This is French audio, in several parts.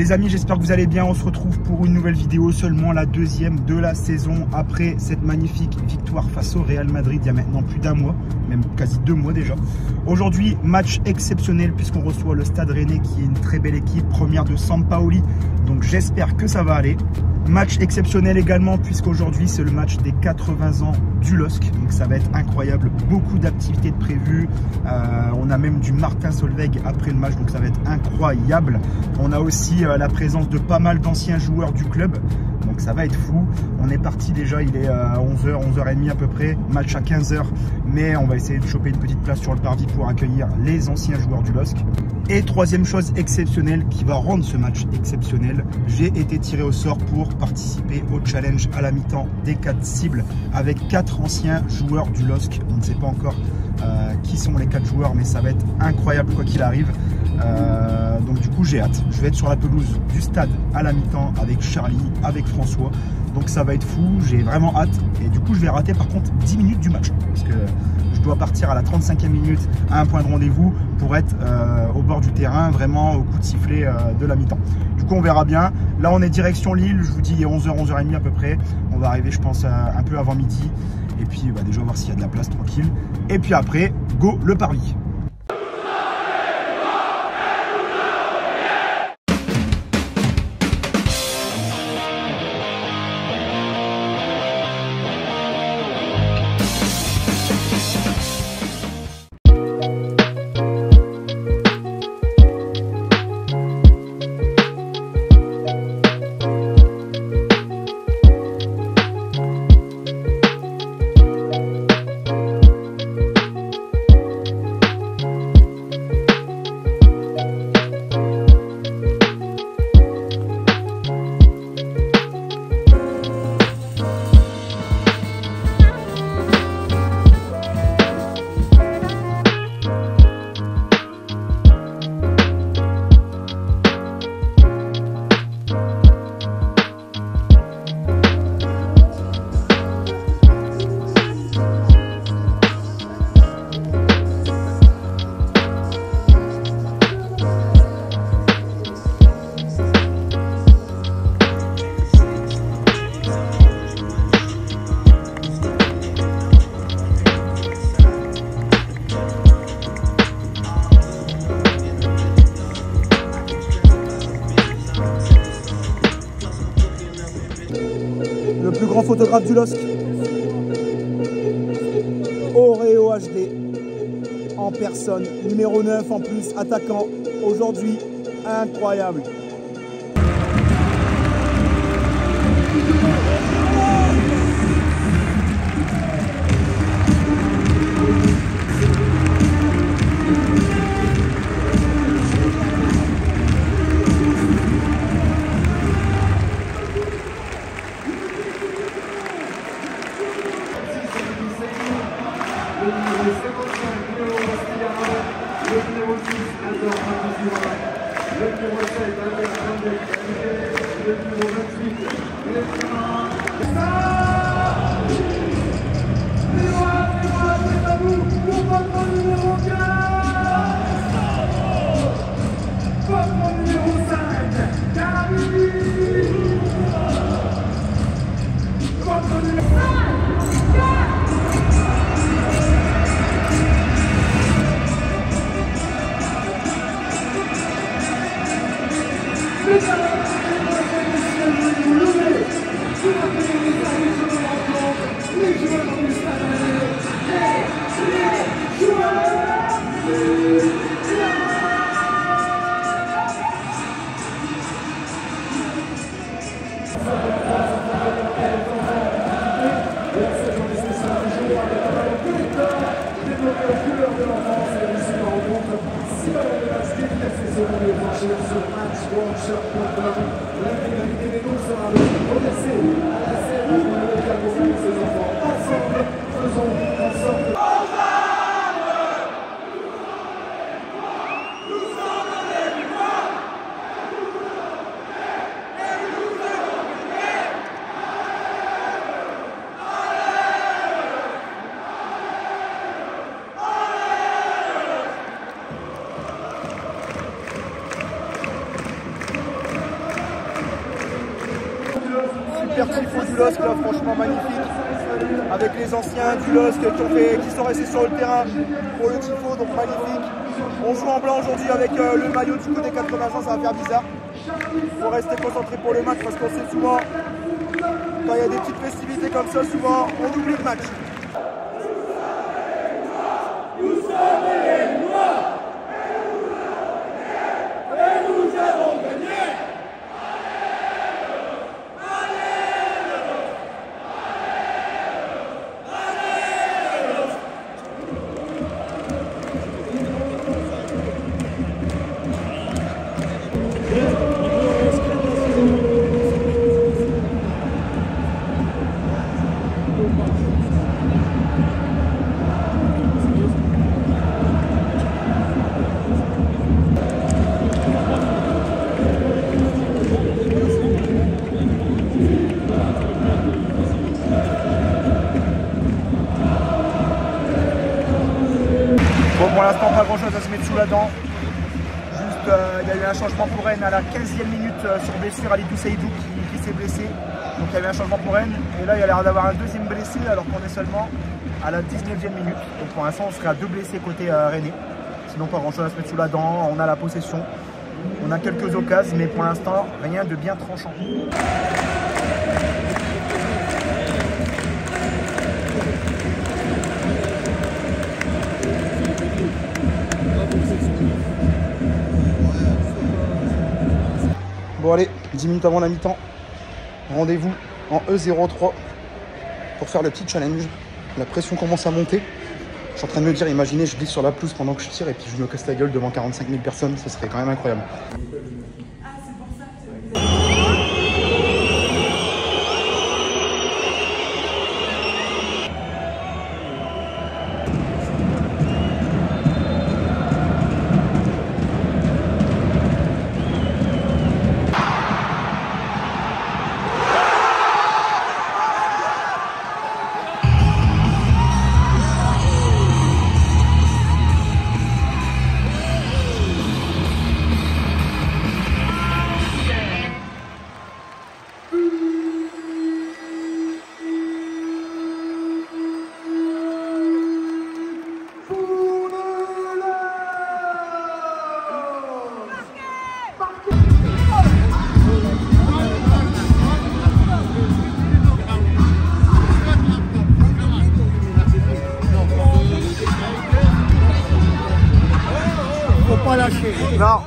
Les amis, j'espère que vous allez bien. On se retrouve pour une nouvelle vidéo, seulement la deuxième de la saison après cette magnifique victoire face au Real Madrid il y a maintenant plus d'un mois, même quasi 2 mois déjà. Aujourd'hui, match exceptionnel puisqu'on reçoit le Stade Rennais qui est une très belle équipe, première de Sampaoli. Donc j'espère que ça va aller. Match exceptionnel également puisqu'aujourd'hui c'est le match des 80 ans du LOSC. Donc ça va être incroyable, beaucoup d'activités de prévues. On a même du Martin Solveig après le match, donc ça va être incroyable. On a aussi la présence de pas mal d'anciens joueurs du club. Donc ça va être fou. On est parti déjà, il est 11h, 11h30 à peu près, match à 15h. Mais on va essayer de choper une petite place sur le parvis pour accueillir les anciens joueurs du LOSC. Et troisième chose exceptionnelle qui va rendre ce match exceptionnel, j'ai été tiré au sort pour participer au challenge à la mi-temps des 4 cibles avec 4 anciens joueurs du LOSC. On ne sait pas encore qui sont les 4 joueurs, mais ça va être incroyable quoi qu'il arrive. Donc du coup j'ai hâte, je vais être sur la pelouse du stade à la mi-temps avec Charlie, avec François, donc ça va être fou, j'ai vraiment hâte. Et du coup je vais rater par contre 10 minutes du match parce que je dois partir à la 35e minute à un point de rendez-vous pour être au bord du terrain, vraiment au coup de sifflet de la mi-temps. Du coup on verra bien. Là on est direction Lille, je vous dis il est 11h, 11h30 à peu près. On va arriver je pense un peu avant midi. Et puis déjà voir s'il y a de la place tranquille. Et puis après, go le parvis. Le plus grand photographe du LOSC, Oreo HD, en personne, numéro 9 en plus, attaquant, aujourd'hui, incroyable. Le numéro 55, Léo Castellano, le numéro 6, Ador Matosura, le numéro 7, Albert Randek, le numéro 28, Léonard. C'est à vous pour votre numéro 15. Votre numéro 5, Carabini. Votre numéro 5, 4. L'intégralité des noms sera reversée à la scène pour le local pour ces enfants. Ensemble, faisons en sorte. du LOSC, là, franchement magnifique. Avec les anciens du LOSC qui sont restés sur le terrain pour le tifo, donc magnifique. On joue en blanc aujourd'hui avec le maillot du côté 80 ans, ça va faire bizarre. Il faut rester concentré pour le match parce qu'on sait souvent, quand il y a des petites festivités comme ça, souvent on oublie le match. Nous sommes les Noirs et nous avons gagné. Bon, pour l'instant, pas grand chose à se mettre sous la dent. Juste, il y a eu un changement pour Rennes à la 15e minute sur blessure, Alidou Seydou qui s'est blessé. Donc il y avait un changement pour Rennes. Et là, il y a l'air d'avoir un deuxième blessé alors qu'on est seulement à la 19e minute. Donc pour l'instant, on serait à 2 blessés côté Rennais. Sinon, pas grand chose à se mettre sous la dent. On a la possession. On a quelques occasions, mais pour l'instant, rien de bien tranchant. Bon allez, 10 minutes avant la mi-temps, rendez-vous en E03 pour faire le petit challenge. La pression commence à monter. Je suis en train de me dire, imaginez, je glisse sur la pelouse pendant que je tire et puis je me casse la gueule devant 45 000 personnes, ce serait quand même incroyable. Pas lâcher. Non.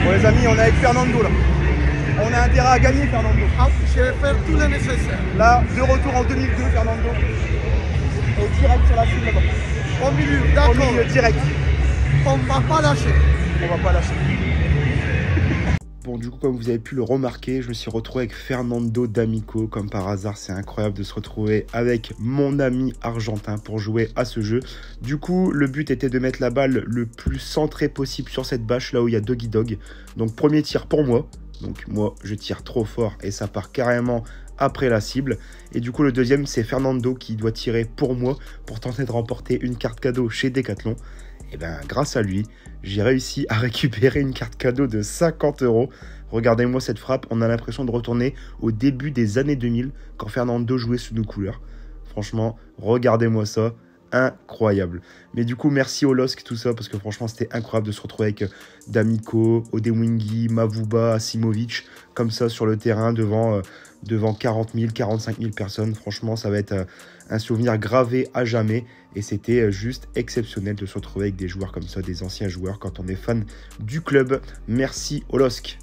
Bon les amis, on est avec Fernando là. On a intérêt à gagner Fernando. Ah, je vais faire tout le nécessaire. Là, de retour en 2002 Fernando. Et direct sur la cible là-bas. Au milieu, Au d'accord. milieu, direct. On ne va pas lâcher. On va pas lâcher. Bon, du coup, comme vous avez pu le remarquer, je me suis retrouvé avec Fernando D'Amico. Comme par hasard, c'est incroyable de se retrouver avec mon ami argentin pour jouer à ce jeu. Du coup, le but était de mettre la balle le plus centré possible sur cette bâche, là où il y a Doggy Dog. Donc, premier tir pour moi. Donc, moi, je tire trop fort et ça part carrément après la cible. Et du coup, le deuxième, c'est Fernando qui doit tirer pour moi pour tenter de remporter une carte cadeau chez Decathlon. Et bien, grâce à lui, j'ai réussi à récupérer une carte cadeau de 50 €. Regardez-moi cette frappe, on a l'impression de retourner au début des années 2000 quand Fernando jouait sous nos couleurs. Franchement, regardez-moi ça, incroyable. Mais du coup, merci au LOSC, tout ça, parce que franchement, c'était incroyable de se retrouver avec D'Amico, Odewingie, Mavuba, Asimovic, comme ça sur le terrain devant 40 000, 45 000 personnes. Franchement, ça va être un souvenir gravé à jamais. Et c'était juste exceptionnel de se retrouver avec des joueurs comme ça, des anciens joueurs, quand on est fan du club. Merci au LOSC.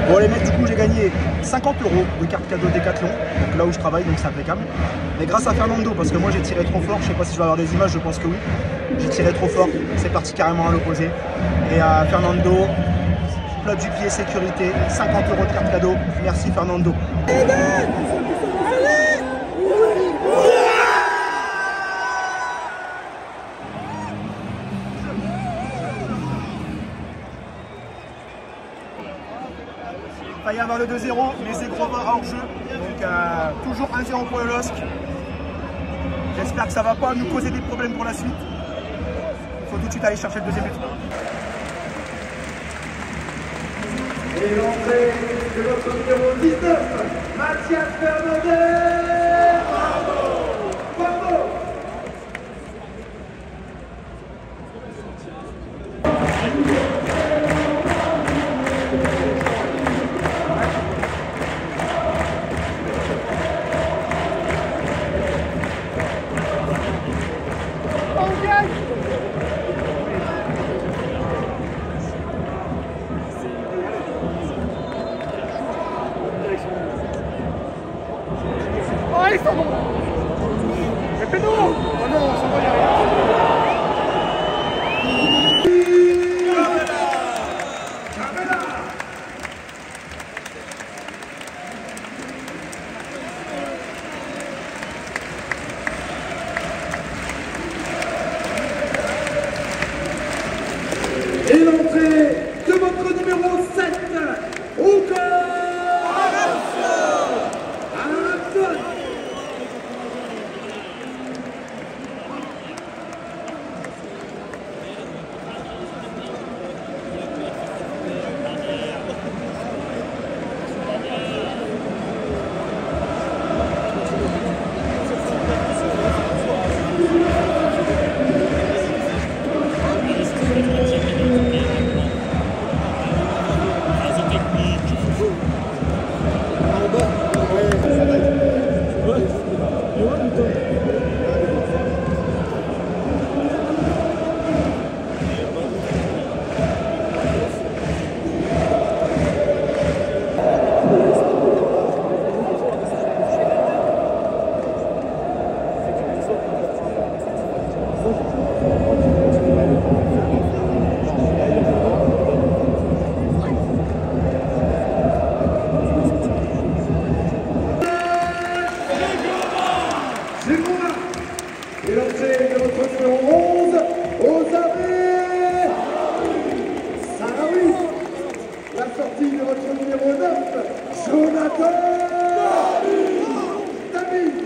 Bon les mecs, du coup j'ai gagné 50 € de carte cadeau Decathlon, donc là où je travaille, donc c'est impeccable. Mais grâce à Fernando, parce que moi j'ai tiré trop fort, je sais pas si je vais avoir des images, je pense que oui. J'ai tiré trop fort, c'est parti carrément à l'opposé. Et à Fernando, plat du pied, sécurité, 50 € de carte cadeau. Merci Fernando. y avoir le 2-0, mais Zegrova hors jeu. Donc toujours 1-0 pour le LOSC. J'espère que ça ne va pas nous causer des problèmes pour la suite. Il faut tout de suite aller chercher le deuxième but. Et l'entrée de notre numéro 19, Mathias Fernandez. Bravo! Bravo! Alexandre! Fais-nous! Oh non, ça va y arriver! Et l'entrée de votre numéro 7, Rouco Arafat. Et l'entrée de votre numéro 11, Osame Sarawi. La sortie de votre numéro 9, Jonathan David.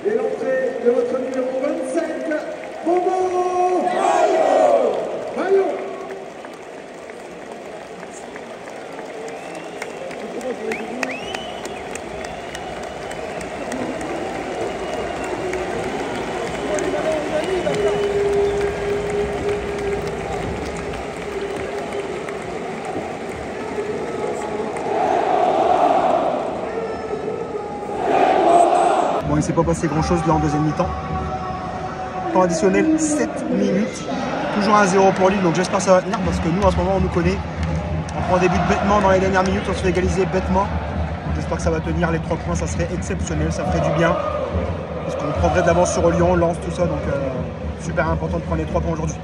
Et l'entrée de votre numéro 25, Bobo Maillot. Bon, il ne s'est pas passé grand chose là en deuxième mi-temps. Temps additionnel 7 minutes. Toujours 1-0 pour Lille, donc j'espère que ça va tenir parce que nous en ce moment on nous connaît. On prend des buts bêtement dans les dernières minutes, on se fait égaliser bêtement. J'espère que ça va tenir les 3 points, ça serait exceptionnel, ça ferait du bien. Parce qu'on prendrait de l'avance sur Lyon, Lens, tout ça, donc super important de prendre les 3 points aujourd'hui.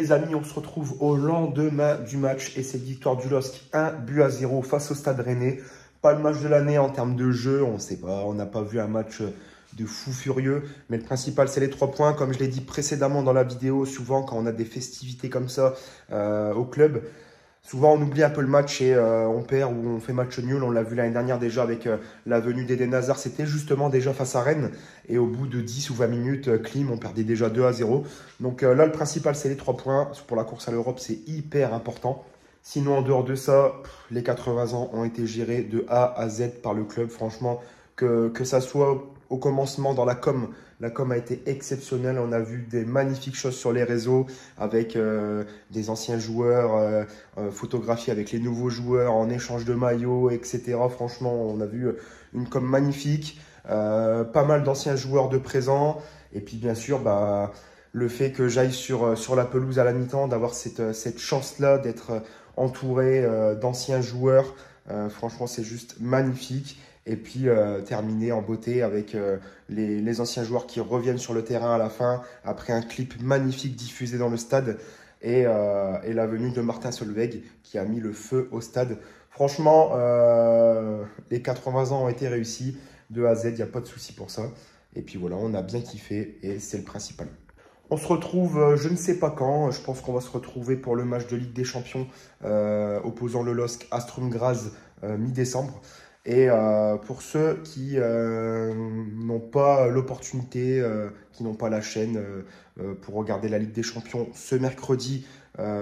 les amis, on se retrouve au lendemain du match et cette victoire du LOSC 1-0 face au Stade Rennais. Pas le match de l'année en termes de jeu, on ne sait pas, on n'a pas vu un match de fou furieux. Mais le principal, c'est les 3 points. Comme je l'ai dit précédemment dans la vidéo, souvent quand on a des festivités comme ça au club, souvent on oublie un peu le match et on perd ou on fait match nul. On l'a vu l'année dernière déjà avec la venue d'Eden Hazard. C'était justement déjà face à Rennes. Et au bout de 10 ou 20 minutes, Klim, on perdait déjà 2-0. Donc là, le principal, c'est les 3 points. Pour la course à l'Europe, c'est hyper important. Sinon, en dehors de ça, les 80 ans ont été gérés de A à Z par le club. Franchement, que ça soit au commencement dans la com a été exceptionnelle. On a vu des magnifiques choses sur les réseaux avec des anciens joueurs photographiés avec les nouveaux joueurs en échange de maillots, etc. Franchement, on a vu une com magnifique. Pas mal d'anciens joueurs de présent. Et puis, bien sûr, le fait que j'aille sur la pelouse à la mi-temps, d'avoir cette chance-là d'être entouré d'anciens joueurs. Franchement, c'est juste magnifique. Et puis, terminer en beauté avec les anciens joueurs qui reviennent sur le terrain à la fin, après un clip magnifique diffusé dans le stade et la venue de Martin Solveig qui a mis le feu au stade. Franchement, les 80 ans ont été réussis de A à Z, il n'y a pas de souci pour ça. Et puis voilà, on a bien kiffé et c'est le principal. On se retrouve, je ne sais pas quand, je pense qu'on va se retrouver pour le match de Ligue des Champions opposant le LOSC à Sturm Graz mi-décembre. Et pour ceux qui n'ont pas l'opportunité, qui n'ont pas la chaîne pour regarder la Ligue des Champions ce mercredi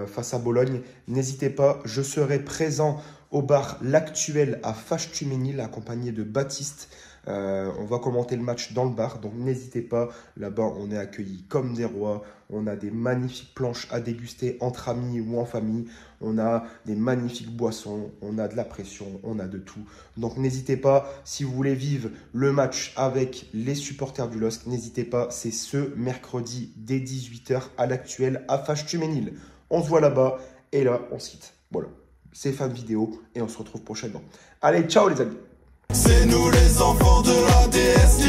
face à Bologne, n'hésitez pas, je serai présent au bar L'Actuel à Faches-Tuménil accompagné de Baptiste. On va commenter le match dans le bar, donc n'hésitez pas. Là-bas, on est accueillis comme des rois. On a des magnifiques planches à déguster entre amis ou en famille. On a des magnifiques boissons, on a de la pression, on a de tout. Donc n'hésitez pas, si vous voulez vivre le match avec les supporters du LOSC, n'hésitez pas, c'est ce mercredi dès 18 h à l'Actuel à Faches-Tuménil. On se voit là-bas et là, on se quitte. Voilà, c'est fin de vidéo et on se retrouve prochainement. Allez, ciao les amis. C'est nous les enfants de la déesse